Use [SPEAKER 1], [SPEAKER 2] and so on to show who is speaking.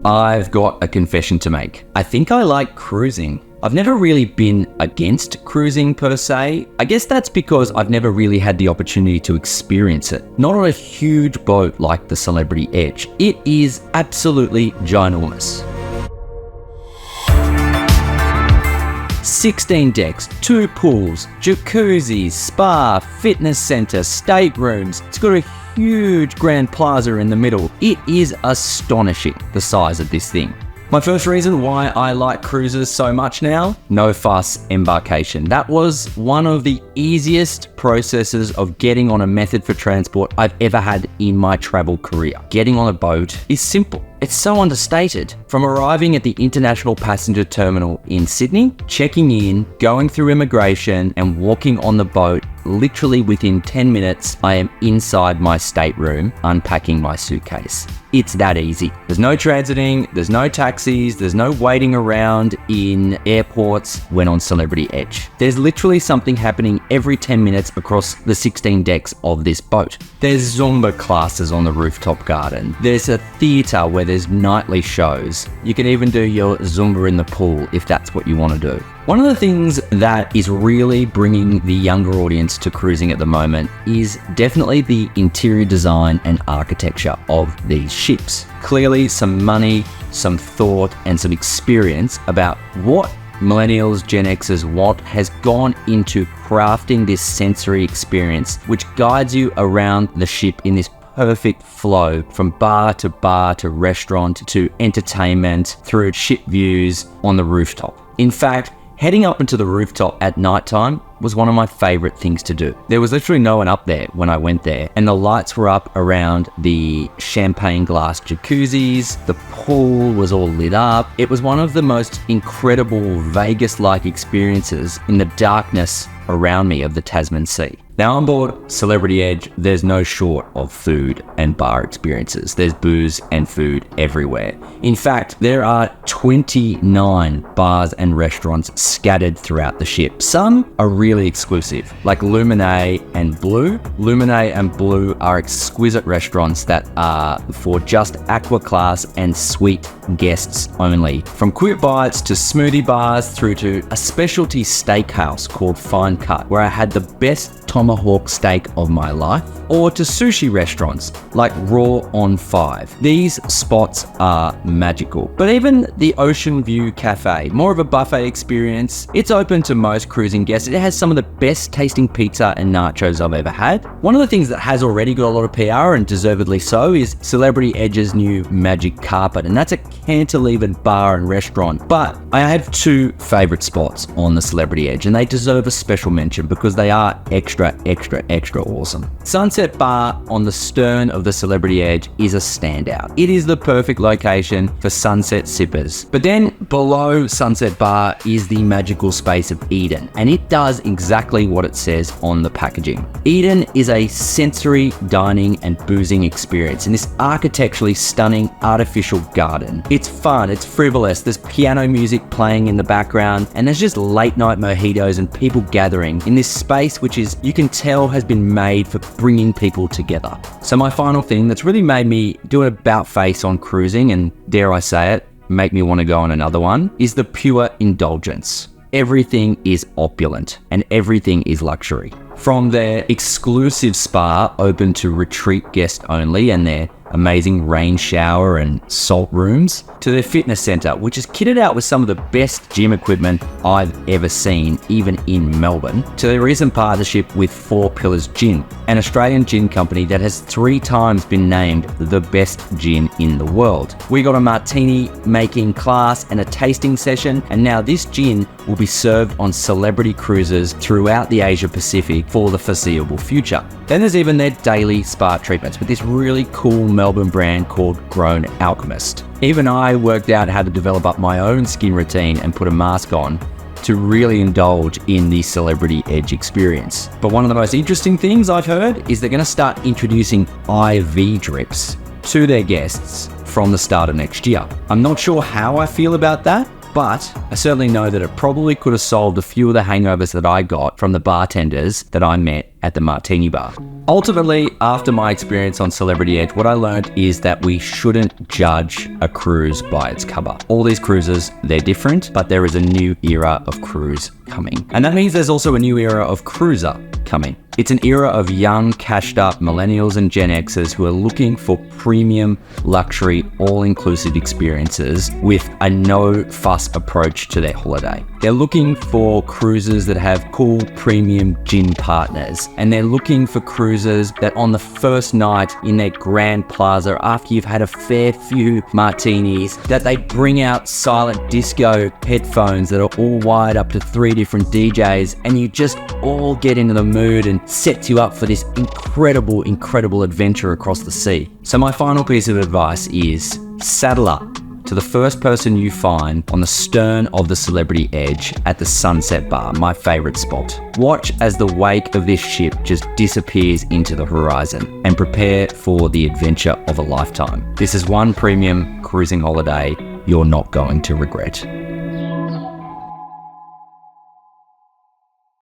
[SPEAKER 1] I've got a confession to make. I think I like cruising. I've never really been against cruising per se. I guess that's because I've never really had the opportunity to experience it. Not on a huge boat like the Celebrity Edge. It is absolutely ginormous. 16 decks, 2 pools, jacuzzis, spa, fitness center, staterooms. It's got a huge grand plaza in the middle. It is astonishing, the size of this thing. My first reason why I like cruises so much now, no fuss embarkation. That was one of the easiest processes of getting on a method for transport I've ever had in my travel career. Getting on a boat is simple. It's so understated. From arriving at the International Passenger Terminal in Sydney, checking in, going through immigration, and walking on the boat, literally within 10 minutes, I am inside my stateroom, unpacking my suitcase. It's that easy. There's no transiting, there's no taxis, there's no waiting around in airports when on Celebrity Edge. There's literally something happening every 10 minutes across the 16 decks of this boat. There's Zumba classes on the rooftop garden. There's a theatre where there's nightly shows. You can even do your Zumba in the pool if that's what you want to do. One of the things that is really bringing the younger audience to cruising at the moment is definitely the interior design and architecture of these ships. Clearly some money, some thought, and some experience about what millennials, Gen Xers want has gone into crafting this sensory experience, which guides you around the ship in this perfect flow from bar to restaurant to entertainment through ship views on the rooftop. In fact, heading up into the rooftop at nighttime was one of my favorite things to do. There was literally no one up there when I went there, and the lights were up around the champagne glass jacuzzis. The pool was all lit up. It was one of the most incredible Vegas-like experiences in the darkness around me of the Tasman Sea. Now on board Celebrity Edge, there's no short of food and bar experiences. There's booze and food everywhere. In fact, there are 29 bars and restaurants scattered throughout the ship. Some are really exclusive, like Luminae and Blue. Luminae and Blue are exquisite restaurants that are for just aqua class and suite guests only. From quick bites to smoothie bars through to a specialty steakhouse called Fine Cut, where I had the best tomahawk steak of my life, or to sushi restaurants like Raw on 5. These spots are magical. But even the Ocean View Cafe, more of a buffet experience. It's open to most cruising guests. It has some of the best tasting pizza and nachos I've ever had. One of the things that has already got a lot of PR, and deservedly so, is Celebrity Edge's new magic carpet, and that's a cantilevered bar and restaurant. But I have 2 favorite spots on the Celebrity Edge, and they deserve a special mention because they are extra awesome. Sunset Bar on the stern of the Celebrity Edge is a standout. It is the perfect location for sunset sippers. But then below Sunset Bar is the magical space of Eden, and it does exactly what it says on the packaging. Eden is a sensory dining and boozing experience in this architecturally stunning artificial garden. It's fun, it's frivolous, there's piano music playing in the background, and there's just late night mojitos and people gathering in this space which is, you can tell, has been made for bringing people together. So my final thing that's really made me do an about face on cruising, and dare I say it, make me want to go on another one, is the pure indulgence. Everything is opulent and everything is luxury. From their exclusive spa open to retreat guests only and their amazing rain shower and salt rooms, to their fitness center, which is kitted out with some of the best gym equipment I've ever seen, even in Melbourne, to their recent partnership with 4 Pillars Gin, an Australian gin company that has 3 times been named the best gin in the world. We got a martini making class and a tasting session, and now this gin will be served on celebrity cruises throughout the Asia Pacific for the foreseeable future. Then there's even their daily spa treatments with this really cool Melbourne brand called Grown Alchemist. Even I worked out how to develop up my own skin routine and put a mask on to really indulge in the Celebrity Edge experience. But one of the most interesting things I've heard is they're going to start introducing IV drips to their guests from the start of next year. I'm not sure how I feel about that, but I certainly know that it probably could have solved a few of the hangovers that I got from the bartenders that I met at the martini bar. Ultimately, after my experience on Celebrity Edge, what I learned is that we shouldn't judge a cruise by its cover. All these cruises, they're different, but there is a new era of cruise coming. And that means there's also a new era of cruiser coming. It's an era of young, cashed up millennials and Gen Xers who are looking for premium, luxury, all-inclusive experiences with a no-fuss approach to their holiday. They're looking for cruises that have cool, premium gin partners. And they're looking for cruises that on the first night in their Grand Plaza, after you've had a fair few martinis, that they bring out silent disco headphones that are all wired up to 3 different DJs, and you just all get into the mood and sets you up for this incredible adventure across the sea. So my final piece of advice is saddle up to the first person you find on the stern of the Celebrity Edge at the Sunset Bar, my favorite spot. Watch as the wake of this ship just disappears into the horizon and prepare for the adventure of a lifetime. This is one premium cruising holiday you're not going to regret.